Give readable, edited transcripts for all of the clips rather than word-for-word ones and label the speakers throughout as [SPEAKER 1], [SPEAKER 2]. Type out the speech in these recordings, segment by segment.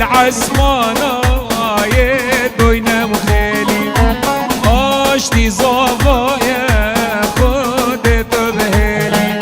[SPEAKER 1] العسمانة يدوينا مخالي آشتي زافايا خودت بهالي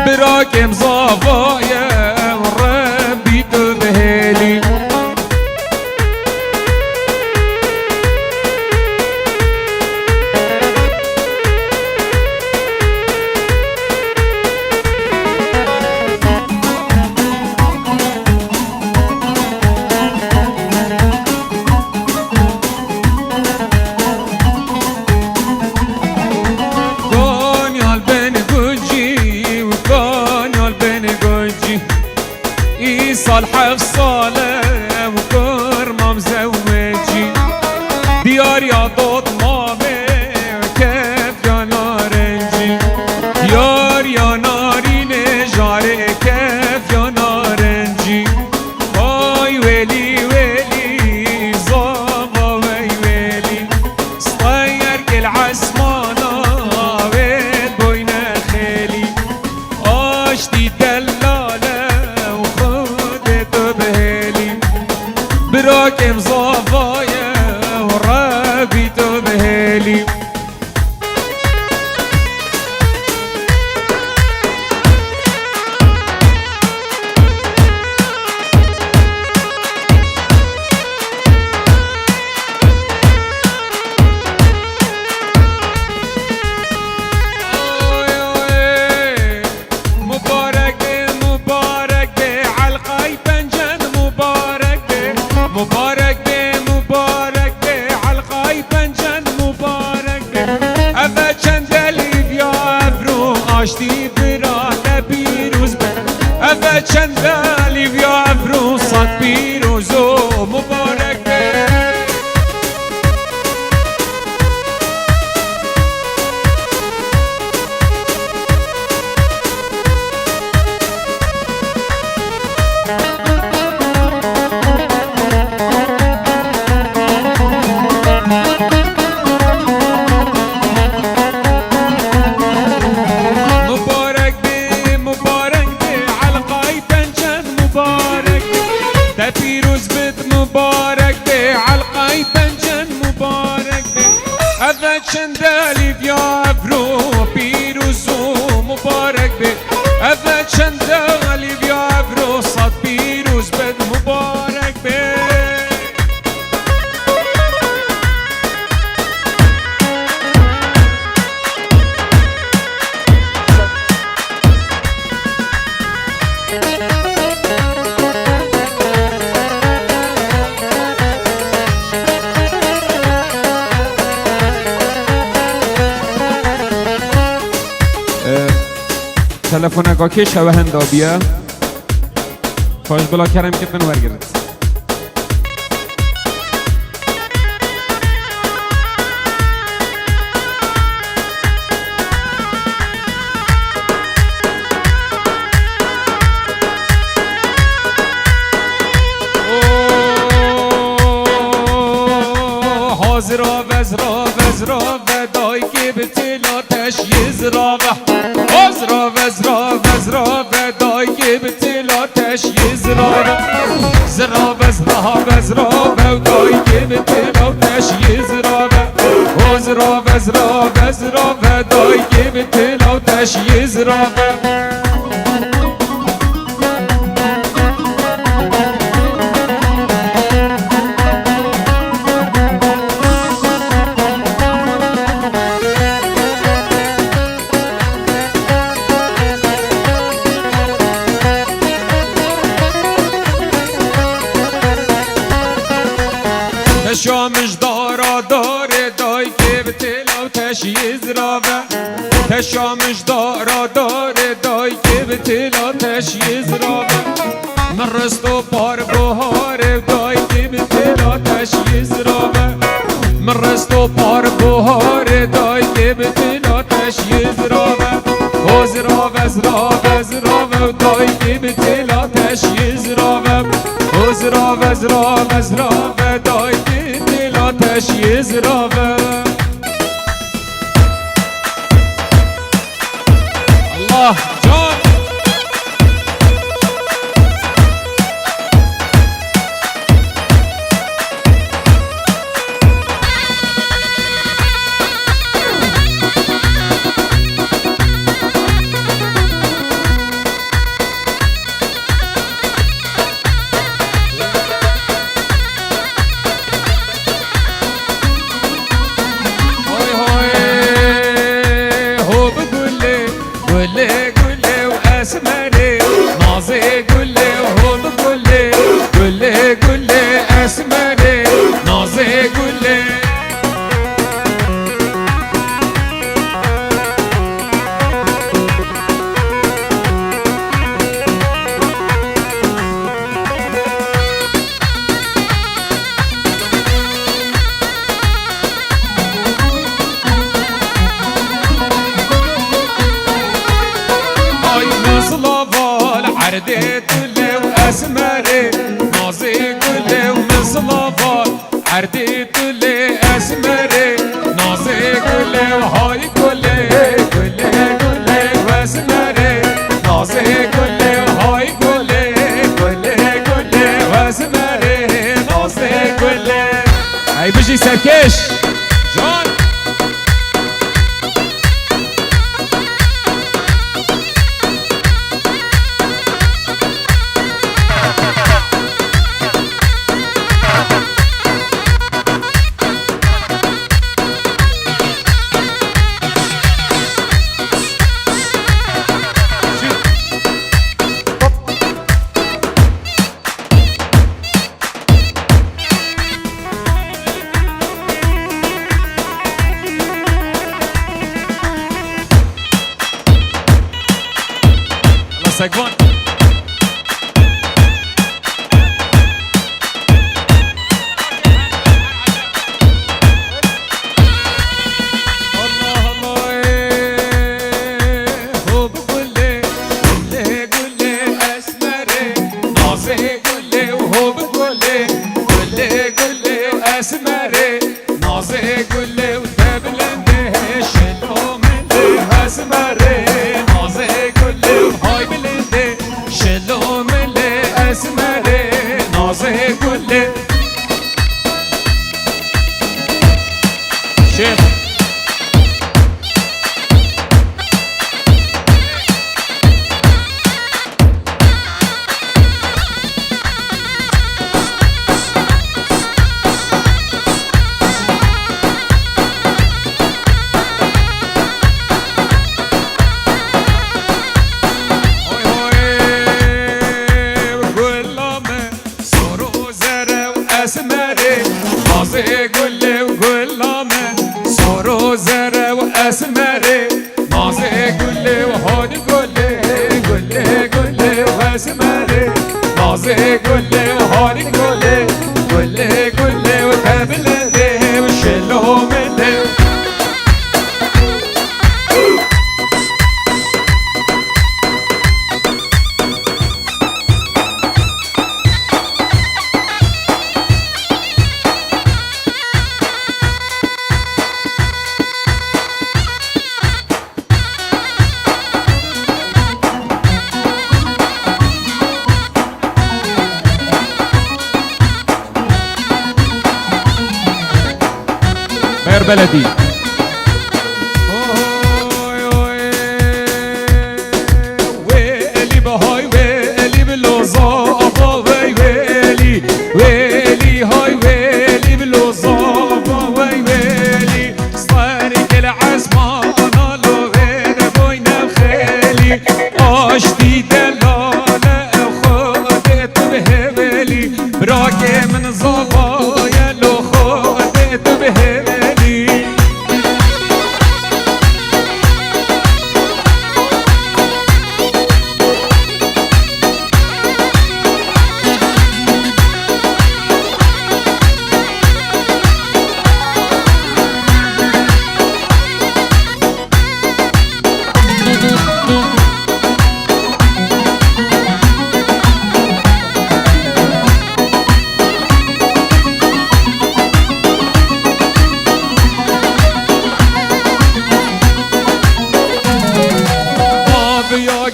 [SPEAKER 1] براكم زافايا وربي تبهالي صالحة في صالة وكرمة مزوجي ديار يا ضوط مامي كيف يا نارنجي ديار يا ناري نجاري كيف يا نارنجي واي ويلي ويلي زابا وي ويلي صطير كل عسمانة ويد بوينا خالي اشتي دلالة براكم صافايا وربي تبهالي مبارك بي مبارك بي عالقاي بنجن مبارك بي أفا چندلی بیا افرو آشتی برا لبیروز بی أفا چندلی بیا افرو صد بیروزو مبارك بي پیروز بد مبارک به علقای پنجن مبارک به اول چندالی بیا افرو پیروزو مبارک به اول چندالی بیا افرو صد پیروز بد مبارک به تلفن که شوه هندا بیا خوش بلا کرم که من ورگرد حاضرا وزرا وزرا ودای که به تلاتش یزرا حاضرا وزرا وزرا ودای که به تلاتش یزرا زرا وزرا وزرا ودای که به تلاتش یزرا حاضرا وزرا وزرا ودای که به تلاتش یزرا تشامش دارا داره دای که به تلاتش یزراوه تشامش دارا داره دای که به تلاتش یزراوه من رستو پار بهاره دای که به تلاتش یزراوه من رستو پار بهاره دای که به تلاتش یزراوه حاضرا وزرا وزرا دای که به تلاتش یزراوه حاضرا وزرا وزرا دای که تلاتش یزراوه الله جان عردي تولي واسمري نازي قولي ومصلفات عردي تولي اسمري نازي قولي وهاي قولي قولي قولي واسمري نازي قولي وهاي قولي قولي قولي واسمري نازي قولي هاي بيجي سركش جان ساكبون الله الله هو بقولي قولي قولي اسمري نازي قولي وهو بقولي قولي قولي اسمري نازي قولي وتبلندي شلو مني اسمري نازي قولي وهاي بلندي شلو مني اسمري نازي قولي شيخ اسمري نازي قولي وقلامه صاروا زرع واسمري نازي قولي وهادي قولي قولي قولي واسمري نازي قولي وهادي قولي قولي قولي وتبلدي وشلو مني غير بلدي ويلي بهاي ويلي بالوظافة ويلي ويلي هاي ويلي بالوظافة ويلي صارك العزمان لو غير بوينا وخيلي اشتي دلالة خودت بهبلي براكي من صبايا لو خودت بهبلي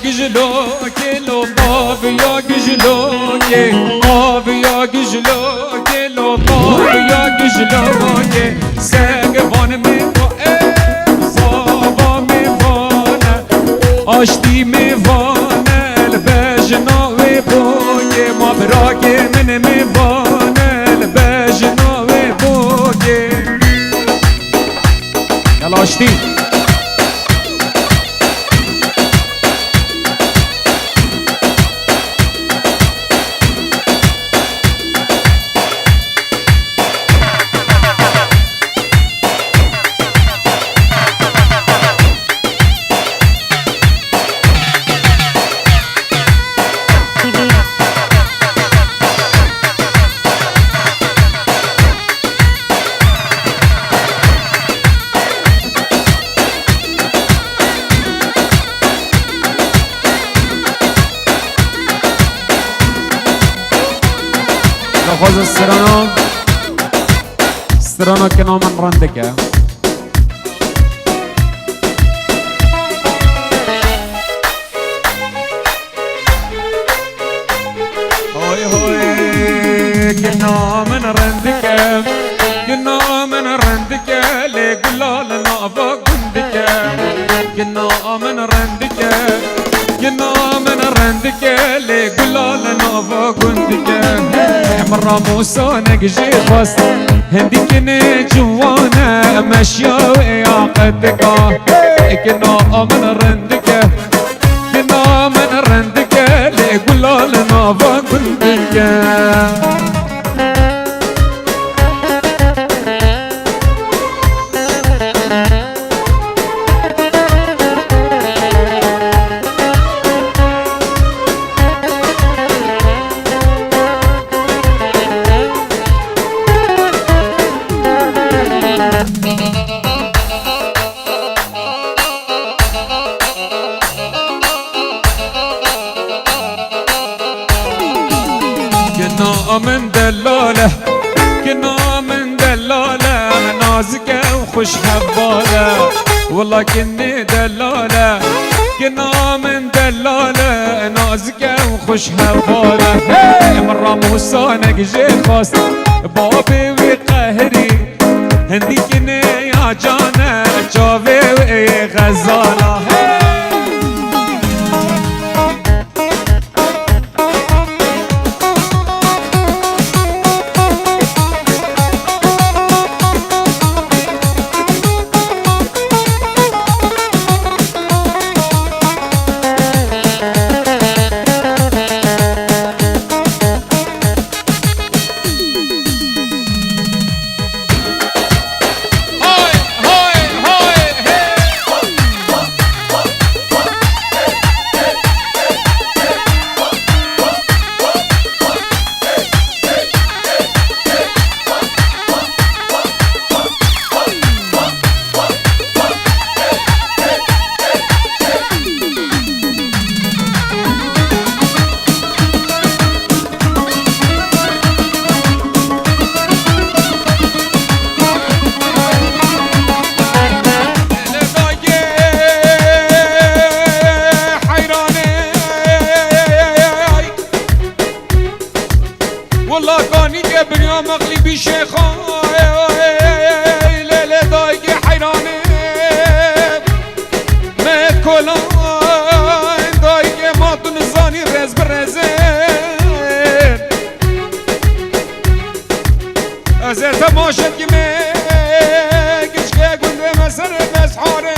[SPEAKER 1] گجلوکه لو باب یا گجلوکه آب یا گجلوکه لو باب یا گجلوکه سگوان میوانه زابا میوانه آشتی میوانه البجناوی بوگه ما براکه من میوانه البجناوی بوگه یلا آشتی خوز السرانو كنا من رندك هوي هوي كنا من رندك كنا من رندك لقلا لنا فقندك كنا من رندك كنا من رندك لقلا لنا فقندك مرة موسى نقجي بس هنديك جوانا ماشية ويا قدك كنا من رندك كنا من رندك لقلا لنا فقندك كنا من دلالة كنا من دلالة نازكة وخش حبالة والله كني دلالة كنا من دلالة نازكة وخش حبالة مرة موسى نقجي خاص بابي وقهري هندي كني يا جانا جاوي وغزالة والله كاني قبل مغلبي شيخا ليلة ضايقي حيراني ما كلان ضايقي ما تنزاني رز برزين ازيت ماشد كمي كشكي قلبي مسر بس حاري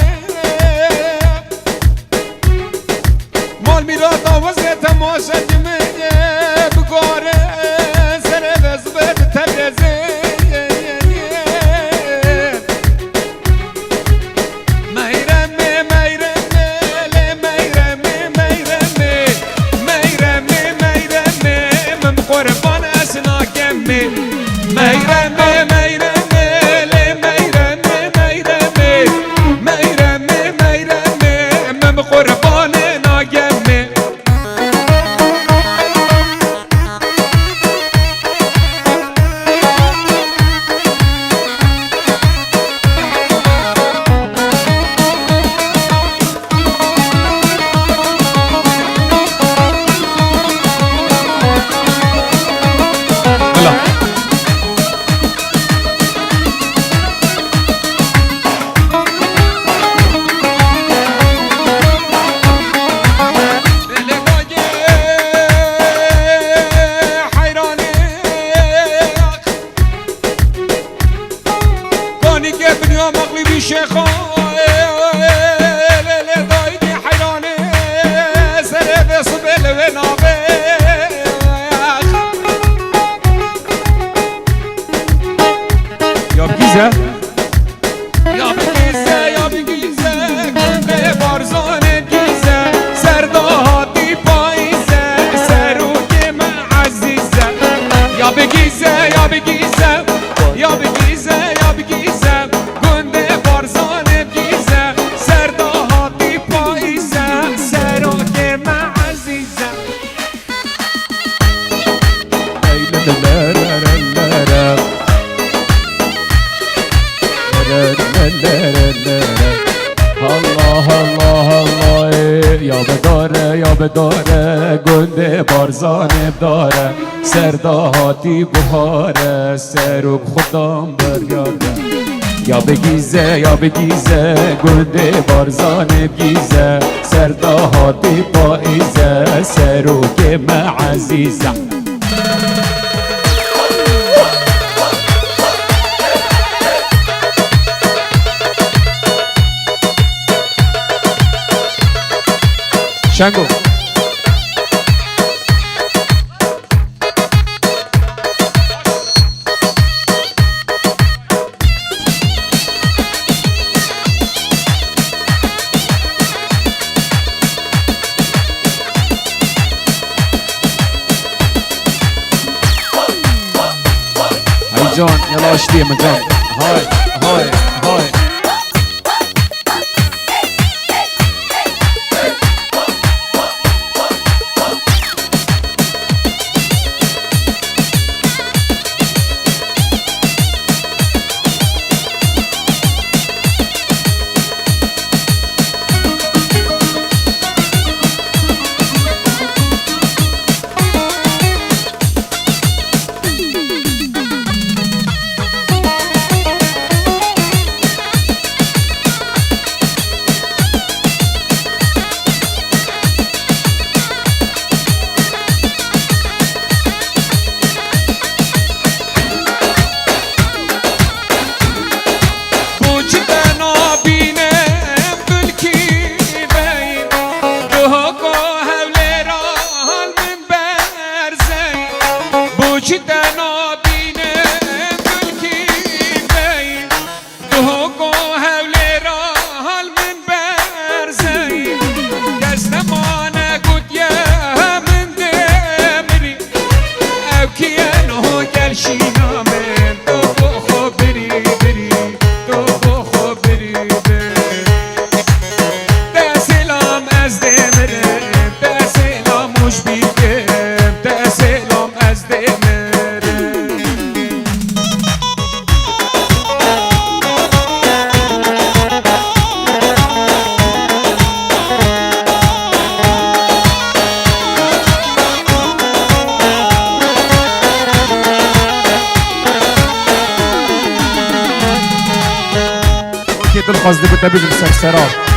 [SPEAKER 1] مال ميلاد وزيت ماشد كمي بقاري شيخا ليلة ضايقي حيراني سرب صبل ونابي يا بجيزة يا بجيزة يا بجيزة كنت بارزان بجيزة سرداتي بايزة سروكي مع عزيزة يا بجيزة يا بجيزة يا بجيزة يا بجيزة la la la آب داره گنده بارزانه داره سرداهاتی بهاره سروک خودم بریاره یا بگیزه یا بگیزه گنده بارزانه بگیزه سرداهاتی پاییزه سروک معزیزه شنگو هاي جون يلا اشتي من جون هاي هاي هاي قصدي بتبي المسكسرات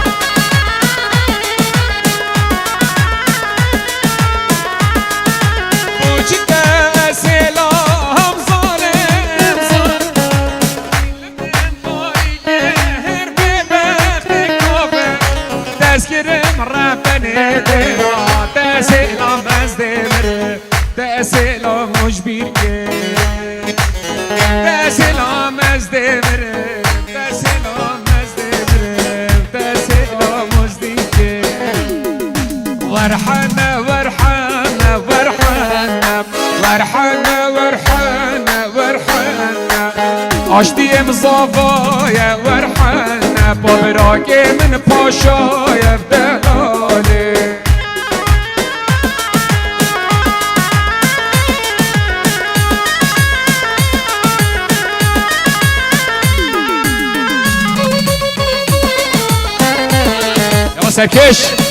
[SPEAKER 1] ورحانة ورحانة ورحانة ورحانة ورحانة ورحانة عشتي مصافايا ورحانة بابراكي من باشايا بدلالي يلا سركش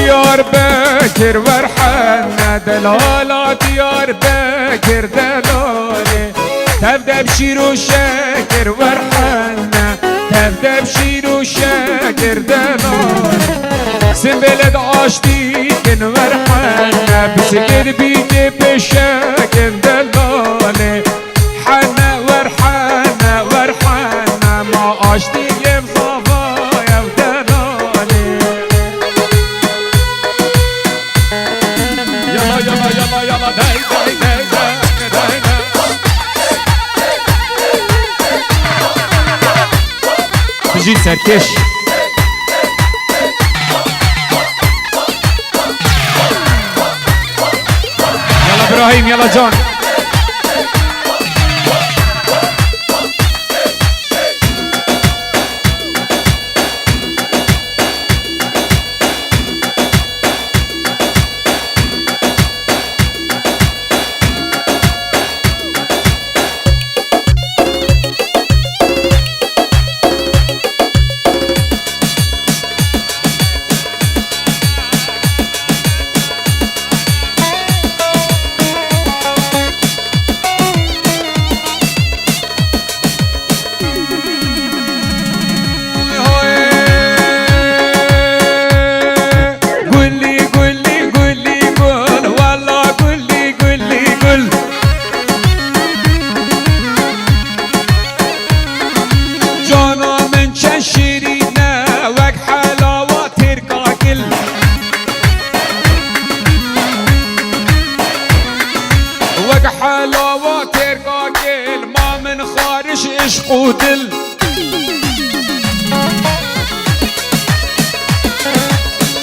[SPEAKER 1] ديار بكر ورحنا دلالة ديار بكر دلالة تبدأ بشير وشاكر ورحنا تبدأ بشير وشاكر دلالة سن بلد عاشتيكن ورحنا بسكر بيجي بشاكر دلالة حنا ورحنا ورحنا ما عاشتيكن صفايا ودلالة يلا يلا يلا يلا داي داي داي داي داي تجي سركش يلا ابراهيم يلا جون خارج عشق ودل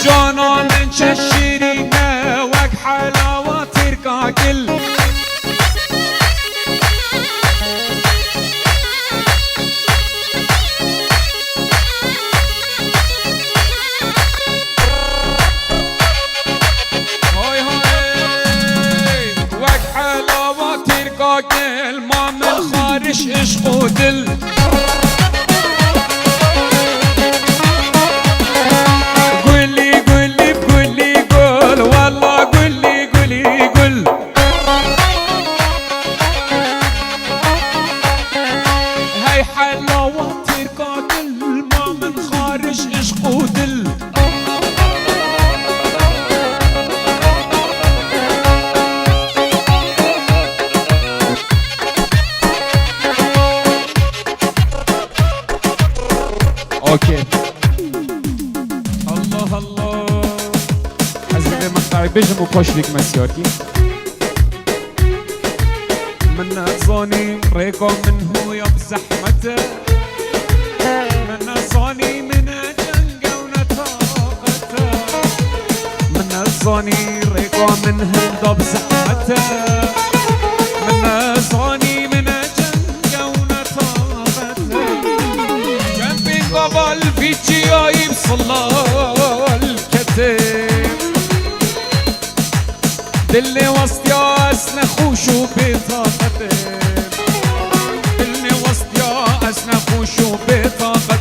[SPEAKER 1] جانا من ششرينه وك حلاوة تركاكل هاي هاي وك حلاوة تركاكل ما من خارج عشق ودل حلاوة تركاكل ما من خارج عشق ودل اوكي الله الله حزب مقطعي بيجم وكوشليك مسيوتي من الظاني ريقو منه يا بزحمته من الظاني من جنقه ونطاقته من الظاني ريقو منه يا بزحمته من الظاني من جنقه ونطاقته جنبي قبل في جيايب صلى الكتف دلي وسط ياس نخوش وبطاقته دلي وسط ياس نخوش وبطاقته